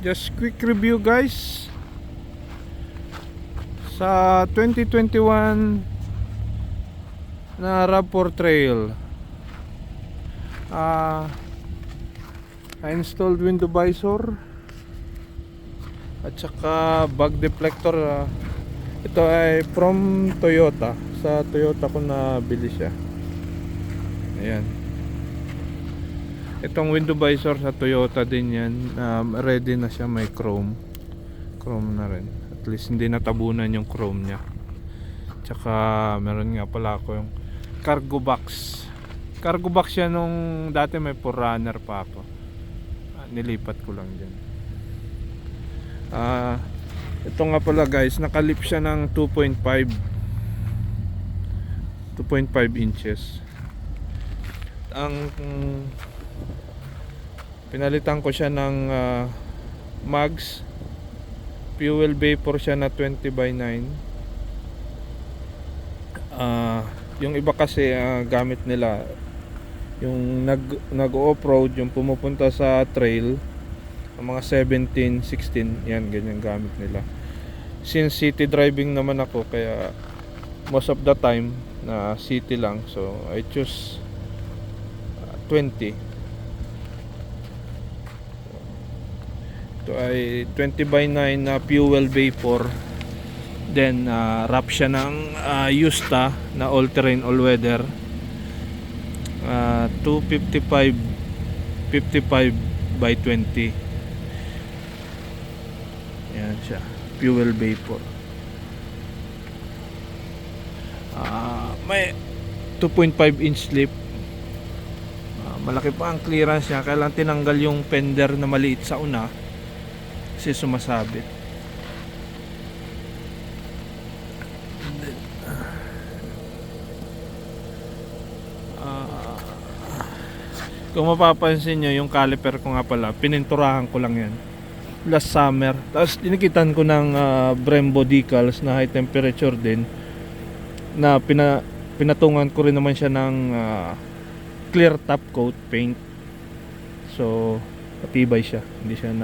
Just quick review guys. Sa 2021 na RAV4 Trail, I installed window visor at saka bug deflector. Ito ay from Toyota. Sa Toyota ko nabili siya. Ayan. Itong window visor sa Toyota din yan. Ready na siya, may chrome na rin. At least hindi natabunan yung chrome nya. Tsaka meron nga pala ako yung cargo box yan nung dati may 4Runner pa ako. Nilipat ko lang dyan. Ito nga pala guys, nakalip siya ng 2.5 inches. Ang pinalitan ko siya ng mags. Fuel vapor siya na 20/9. Yung iba kasi gamit nila yung nag-off-road, yung pumupunta sa trail, ang mga 17, 16, yan, ganyan gamit nila. Since city driving naman ako, kaya most of the time na city lang, so I choose 20. Ito ay 20/9 na fuel vapor. Then wrap siya ng Yusta na all terrain all weather. 55/20. Yan siya, fuel vapor. May 2.5 inch lip. Malaki pa ang clearance niya. Kailangan tinanggal yung fender na maliit sa una kasi sumasabit. Kung mapapansin nyo, yung caliper ko nga pala, pininturahan ko lang yan last summer. Tapos dinikitan ko ng Brembo decals na high temperature din, na pinatungan ko rin naman siya ng clear top coat paint. So matibay siya, hindi siya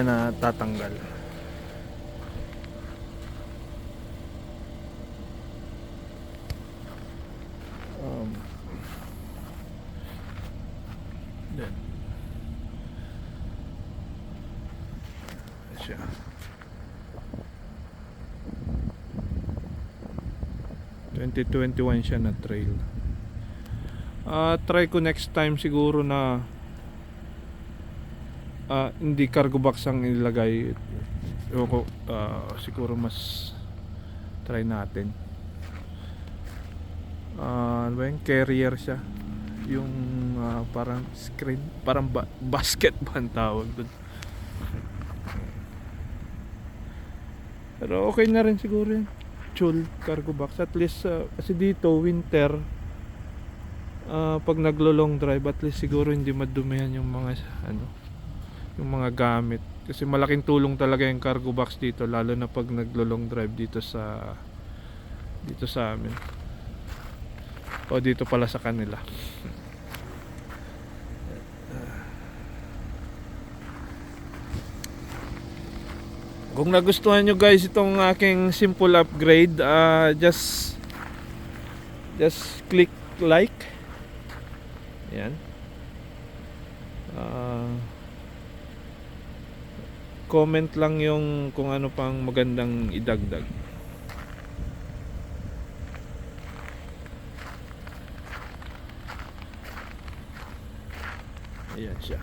natatanggal. Then siya. (2021) siya na trail. Try ko next time siguro na hindi cargo box ang ilagay. Siguro mas try natin. Ano ba yung carrier siya, yung parang screen, parang basket ba ang tawag dun. Pero okay na rin siguro yun, chul cargo box. At least kasi dito winter, pag naglo-long drive, at least siguro hindi madumihan yung mga yung mga gamit. Kasi malaking tulong talaga yung cargo box dito, lalo na pag naglo-long drive dito sa amin, o dito pala sa kanila. Kung nagustuhan nyo guys itong aking simple upgrade, just click like. Yan. Comment lang yung kung ano pang magandang idagdag. Ayan siya.